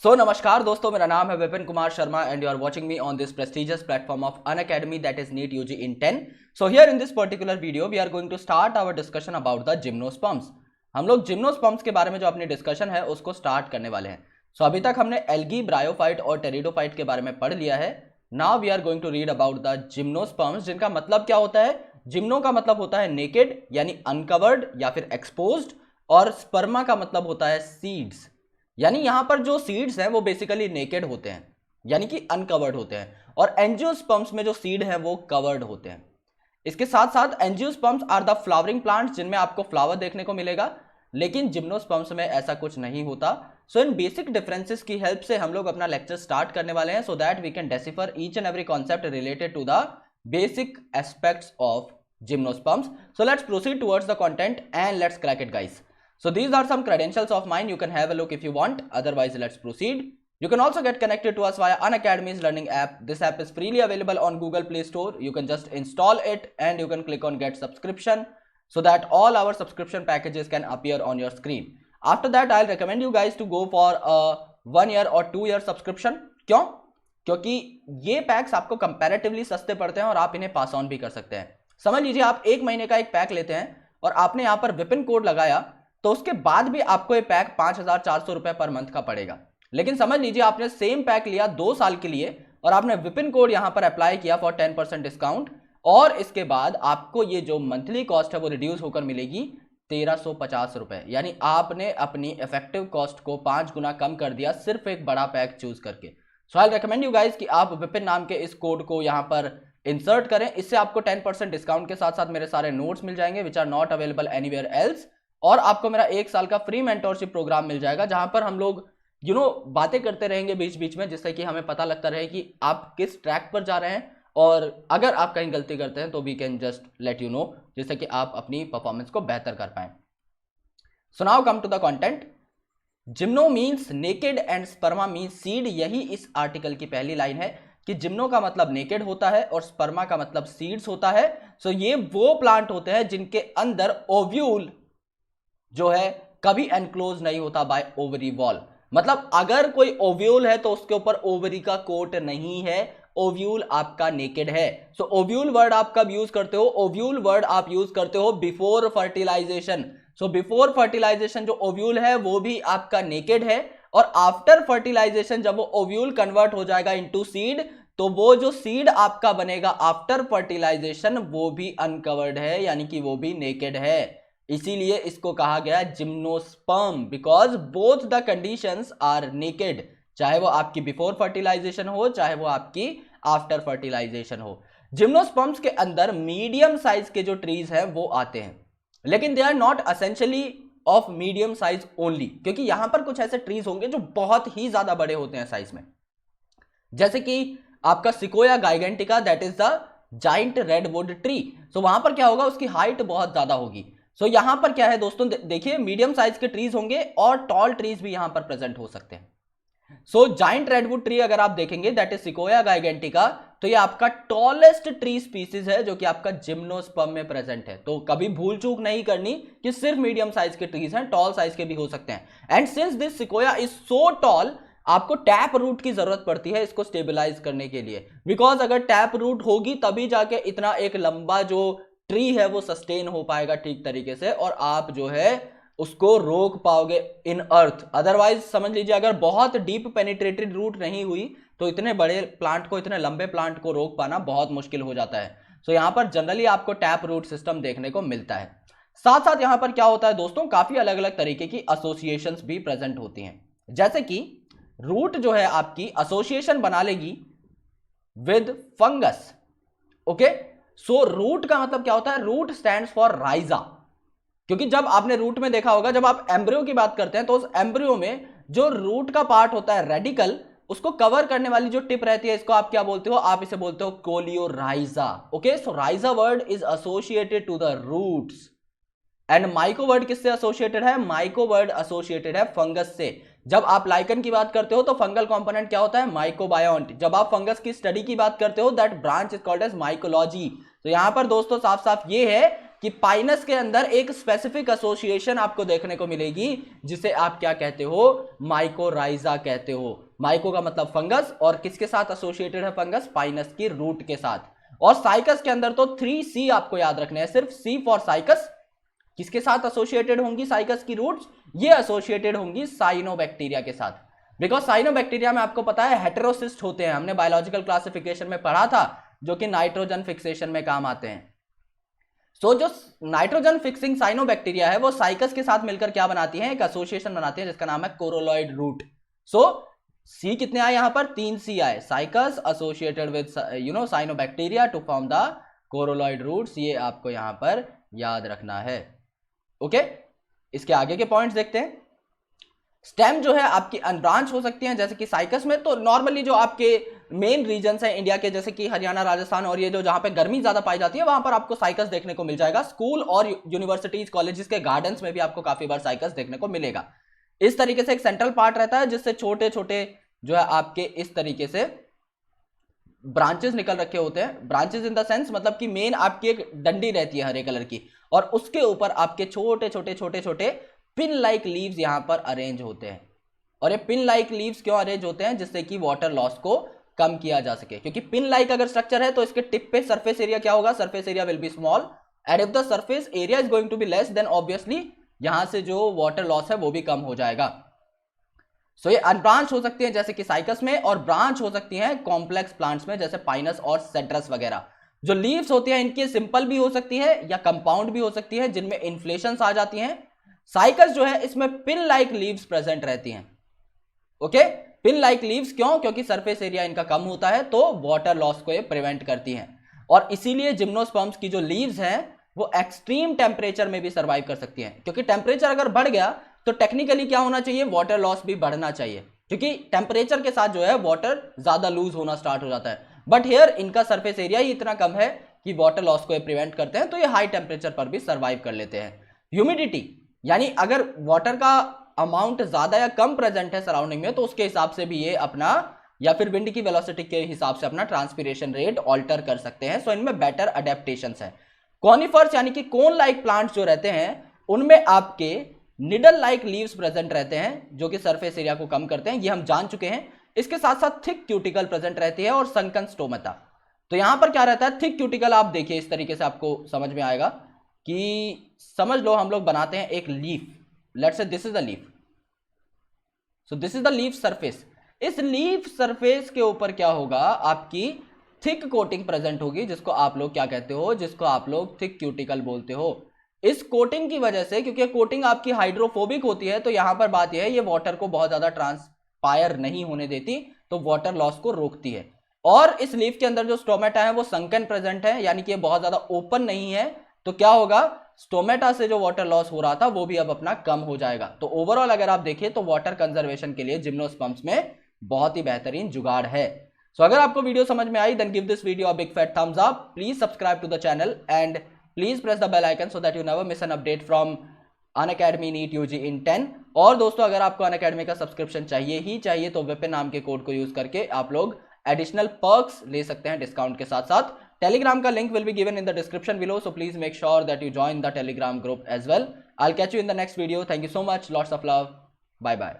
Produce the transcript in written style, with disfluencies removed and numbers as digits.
नमस्कार दोस्तों, मेरा नाम है Vipin Kumar Sharma and you are watching me on this prestigious platform of Unacademy that is NEET UG in 10। So here in this particular video we are going to start our discussion about the gymnosperms. हम लोग gymnosperms के बारे में जो अपनी discussion है उसको start करने वाले हैं। सो अभी तक हमने एल्गी, ब्रायोफाइट और टेरिडोफाइट के बारे में पढ़ लिया है। Now we are going to read about the gymnosperms, जिनका मतलब क्या होता है। जिम्नो का मतलब होता है नेकेड यानी अनकवर्ड या फिर एक्सपोज्ड, और स्पर्मा का मतलब होता है सीड्स, यानी यहां पर जो सीड्स हैं वो बेसिकली नेकेड होते हैं यानी कि अनकवर्ड होते हैं, और एंजियोस्पर्म्स में जो सीड है वो कवर्ड होते हैं। इसके साथ साथ angiosperms are the flowering plants, जिनमें आपको फ्लावर देखने को मिलेगा, लेकिन जिम्नोस्पर्म्स में ऐसा कुछ नहीं होता। सो इन बेसिक डिफरेंसेस की हेल्प से हम लोग अपना लेक्चर स्टार्ट करने वाले हैं, so that we can decipher each and every concept related to the basic aspects of gymnosperms. So let's proceed towards the content and let's crack it guys. So these are some credentials of mine. You can have a look if you want. Otherwise, let's proceed. You can also get connected to us via Unacademy's learning app. This app is freely available on Google Play Store. You can just install it and you can click on get subscription so that all our subscription packages can appear on your screen. After that, I'll recommend you guys to go for a 1 year or 2 year subscription. क्यों? क्योंकि ये PACS आपको comparatively सस्ते पड़ते हैं और आप इन्हें पास ऑन भी कर सकते हैं। समझ लीजिए आप 1 महीने का एक पैक लेते हैं और आपने यहाँ पर विपिन कोड लगाया, तो उसके बाद भी आपको ये पैक 5,400 रुपए पर मंथ का पड़ेगा। लेकिन समझ लीजिए आपने सेम पैक लिया 2 साल के लिए और आपने विपिन कोड यहां पर अप्लाई किया फॉर 10% डिस्काउंट, और इसके बाद आपको ये जो मंथली कॉस्ट है वो रिड्यूस होकर मिलेगी 1,350 रुपए, यानी आपने अपनी इफेक्टिव कॉस्ट को 5 गुना कम कर दिया सिर्फ एक बड़ा पैक चूज करके। सो आई रिकमेंड यू गाइज कि आप विपिन नाम के इस कोड को यहां पर इंसर्ट करें। इससे आपको 10% डिस्काउंट के साथ साथ मेरे सारे नोट्स मिल जाएंगे which are not available anywhere else, और आपको मेरा 1 साल का फ्री मेंटोरशिप प्रोग्राम मिल जाएगा, जहां पर हम लोग बातें करते रहेंगे बीच बीच में, जिससे कि हमें पता लगता रहे कि आप किस ट्रैक पर जा रहे हैं, और अगर आप कहीं गलती करते हैं तो we can just let you know, जिससे कि आप अपनी परफॉर्मेंस को बेहतर कर पाए। So now come to the content. Gymno means naked and sperma means seed. यही इस आर्टिकल की पहली लाइन है कि जिम्नो का मतलब नेकेड होता है और स्पर्मा का मतलब सीड्स होता है। सो ये वो प्लांट होते हैं जिनके अंदर ओव्यूल जो है कभी एनक्लोज नहीं होता बाय ओवरी वॉल। मतलब अगर कोई ओव्यूल है तो उसके ऊपर ओवरी का कोट नहीं है, ओव्यूल आपका नेकेड है। सो ओव्यूल वर्ड आप कब यूज करते हो? ओव्यूल वर्ड आप यूज करते हो before fertilization. So before fertilization जो ओव्यूल है वो भी आपका नेकेड है, और आफ्टर फर्टिलाइजेशन जब वो ओव्यूल कन्वर्ट हो जाएगा इनटू सीड, तो वो जो सीड आपका बनेगा आफ्टर फर्टिलाइजेशन वो भी अनकवर्ड है, यानी कि वो भी नेकेड है। इसीलिए इसको कहा गया gymnosperm, because both the conditions are naked, चाहे वो आपकी बिफोर फर्टिलाइजेशन हो चाहे वो आपकी आफ्टर फर्टिलाइजेशन हो। जिम्नोस्पर्म्स के अंदर मीडियम साइज के जो ट्रीज हैं वो आते हैं, लेकिन they are not essentially of medium size only, क्योंकि यहां पर कुछ ऐसे ट्रीज होंगे जो बहुत ही ज्यादा बड़े होते हैं साइज में, जैसे कि आपका sequoia gigantea, that is the giant redwood tree. So वहां पर क्या होगा, उसकी हाइट बहुत ज्यादा होगी। सो यहां पर क्या है दोस्तों, देखिए मीडियम साइज के ट्रीज होंगे और टॉल ट्रीज भी यहां पर प्रेजेंट हो सकते हैं। सो जाइंट रेडवुड ट्री अगर आप देखेंगे दैट इज सिकोया गाइगेंटिका, तो ये आपका टॉलेस्ट ट्री स्पीसीज है जो कि आपका जिम्नोस्पर्म में प्रेजेंट है। तो कभी भूल चूक नहीं करनी कि सिर्फ मीडियम साइज के ट्रीज हैं, टॉल साइज के भी हो सकते हैं। And since this sequoia is so tall, आपको टैप रूट की जरूरत पड़ती है इसको स्टेबलाइज करने के लिए, बिकॉज अगर टैप रूट होगी तभी जाके इतना एक लंबा जो ट्री है वो सस्टेन हो पाएगा ठीक तरीके से, और आप जो है उसको रोक पाओगे इन अर्थ। अदरवाइज समझ लीजिए अगर बहुत डीप पेनिट्रेटेड रूट नहीं हुई तो इतने बड़े प्लांट को, इतने लंबे प्लांट को रोक पाना बहुत मुश्किल हो जाता है। सो यहां पर जनरली आपको टैप रूट सिस्टम देखने को मिलता है। साथ साथ यहां पर क्या होता है दोस्तों, काफी अलग अलग तरीके की एसोसिएशंस भी प्रेजेंट होती हैं, जैसे कि रूट जो है आपकी एसोसिएशन बना लेगी with fungus. Okay, so root का मतलब क्या होता है? रूट स्टैंड्स फॉर राइजा, क्योंकि जब आपने रूट में देखा होगा, जब आप एम्ब्रियो की बात करते हैं तो उस एम्ब्रियो में जो रूट का पार्ट होता है रेडिकल, उसको कवर करने वाली जो टिप रहती है, इसको आप क्या बोलते हो? आप इसे बोलते हो coleorhiza. Okay, so rhiza word is associated to the roots, and myco word किससे एसोसिएटेड है? माइको वर्ड एसोसिएटेड है फंगस से। जब आप लाइकन की बात करते हो तो फंगल कंपोनेंट क्या होता है? माइकोबायोन्ट। जब आप फंगस की स्टडी की बात करते हो that branch is called as mycology. तो यहां पर दोस्तों साफ साफ ये है कि पाइनस के अंदर एक स्पेसिफिक एसोसिएशन आपको देखने को मिलेगी जिसे आप क्या कहते हो, माइकोराइजा कहते हो। माइको का मतलब फंगस, और किसके साथ एसोसिएटेड है फंगस, पाइनस की रूट के साथ। और साइकस के अंदर तो 3C आपको याद रखने हैं, सिर्फ C फॉर साइकस। किसके साथ एसोसिएटेड होंगी साइकस की रूट्स, ये एसोसिएटेड होंगी साइनोबैक्टीरिया के साथ। बिकॉज साइनोबैक्टीरिया में आपको पता है हेटेरोसिस्ट होते हैं, हमने बायोलॉजिकल क्लासिफिकेशन में पढ़ा था, जो कि नाइट्रोजन फिक्सेशन में काम आते हैं। सो जो नाइट्रोजन फिक्सिंग साइनोबैक्टीरिया है वो साइकस के साथ मिलकर क्या बनाती है, एक एसोसिएशन बनाती है जिसका नाम है कोरोलॉइड रूट। सो C कितने आए यहां पर, 3C आए, cycas associated with cyanobacteria to form the coralloid roots, ये आपको यहां पर याद रखना है। ओके, इसके आगे के पॉइंट्स देखते हैं। स्टेम जो है आपकी अनब्रांच हो सकती है, जैसे कि साइकस में तो नॉर्मली जो आपके मेन रीजन्स हैं इंडिया के, जैसे कि हरियाणा, राजस्थान और ये जो जहां पे गर्मी ज्यादा पाई जाती है वहां पर आपको साइकस देखने को मिल जाएगा। स्कूल और यूनिवर्सिटीज कॉलेजेस के गार्डन्स में भी आपको काफी बार साइकस देखने को मिलेगा। इस तरीके से एक सेंट्रल पार्ट रहता है जिससे छोटे छोटे जो है आपके इस तरीके से ब्रांचेस निकल रखे होते हैं। ब्रांचेस इन द सेंस मतलब कि मेन आपकी एक डंडी रहती है हरे कलर की, और उसके ऊपर आपके छोटे छोटे छोटे छोटे पिन लाइक लीव्स यहां पर अरेंज होते हैं। और ये पिन लाइक लीव्स क्यों अरेंज होते हैं, जिससे कि वाटर लॉस को कम किया जा सके। क्योंकि पिन लाइक अगर स्ट्रक्चर है तो इसके टिप पे सरफेस एरिया क्या होगा, surface area will be small, and if the surface area is going to be less than obviously यहां से जो वाटर लॉस है वो भी कम हो जाएगा। सो ये अनब्रांच हो सकती है जैसे कि साइकस में, और ब्रांच हो सकती है कॉम्प्लेक्स प्लांट्स में जैसे पाइनस और सेड्रस वगैरह। जो लीव्स होती हैं इनकी सिंपल भी हो सकती है या कंपाउंड भी हो सकती है, जिनमें इन्फ्लेशंस आ जाती हैं। साइकस जो है इसमें पिन लाइक लीव्स प्रेजेंट रहती हैं। ओके, पिन लाइक लीव्स क्यों, क्योंकि सरफेस एरिया इनका कम होता है तो वाटर लॉस को ये प्रिवेंट करती हैं। और इसीलिए जिम्नोस्पर्म्स की जो लीव्स हैं वो एक्सट्रीम टेम्परेचर में भी सर्वाइव कर सकती हैं, क्योंकि टेम्परेचर अगर बढ़ गया तो टेक्निकली क्या होना चाहिए, वाटर लॉस भी बढ़ना चाहिए, क्योंकि टेम्परेचर के साथ जो है वाटर ज्यादा लूज होना स्टार्ट हो जाता है। बट हियर इनका सरफेस एरिया ही इतना कम है कि वाटर लॉस को ये प्रिवेंट करते हैं, तो ये हाई टेम्परेचर पर भी सर्वाइव कर लेते हैं। ह्यूमिडिटी यानी अगर वाटर का अमाउंट ज्यादा या कम प्रेजेंट है सराउंडिंग में तो उसके हिसाब से भी ये अपना, या फिर विंड की वेलोसिटी के हिसाब से अपना ट्रांसपिरेशन रेट ऑल्टर कर सकते हैं। सो इनमें बेटर अडेप्टेशंस है। कॉनिफर्स यानी कि कोन लाइक प्लांट्स जो रहते हैं उनमें आपके निडल लाइक लीव्स प्रेजेंट रहते हैं जो कि सरफेस एरिया को कम करते हैं, ये हम जान चुके हैं। इसके साथ साथ थिक क्यूटिकल प्रेजेंट रहती है और संकन स्टोमेटा। तो यहां पर क्या रहता है, थिक क्यूटिकल आप देखिए इस तरीके से आपको समझ में आएगा कि समझ लो हम लोग बनाते हैं एक leaf, let's say this is the leaf, so this is the leaf surface. इस लीफ सरफेस के ऊपर क्या होगा, आपकी थिक कोटिंग प्रेजेंट होगी, जिसको आप लोग क्या कहते हो, जिसको आप लोग थिक क्यूटिकल बोलते हो। इस कोटिंग की वजह से, क्योंकि कोटिंग आपकी हाइड्रोफोबिक होती है, तो यहां पर बात यह है ये वाटर को बहुत ज्यादा ट्रांसपायर नहीं होने देती, तो वाटर लॉस को रोकती है। और इस लीफ के अंदर जो स्टोमेटा है वो संकन प्रेजेंट है, यानी कि ये बहुत ज्यादा ओपन नहीं है, तो क्या होगा, स्टोमेटा से जो वाटर लॉस हो रहा था वो भी अब अपना कम हो जाएगा। तो ओवरऑल अगर आप देखिए तो वाटर कंजर्वेशन के लिए जिम्नोस्पर्म्स में बहुत ही बेहतरीन जुगाड़ है। सो अगर आपको वीडियो समझ में आई then give this video a big fat thumbs up, please subscribe to the channel and please press the bell icon so that you never miss an update from Unacademy NEET UG in 10। और दोस्तों अगर आपको Unacademy का subscription चाहिए तो विपिन नाम के code को यूज करके आप लोग एडिशनल पर्क्स ले सकते हैं डिस्काउंट के साथ साथ। टेलीग्राम का link will be given in the description below, so please make sure that you join the Telegram group as well. I'll catch you in the next video. Thank you so much. Lots of love. Bye bye.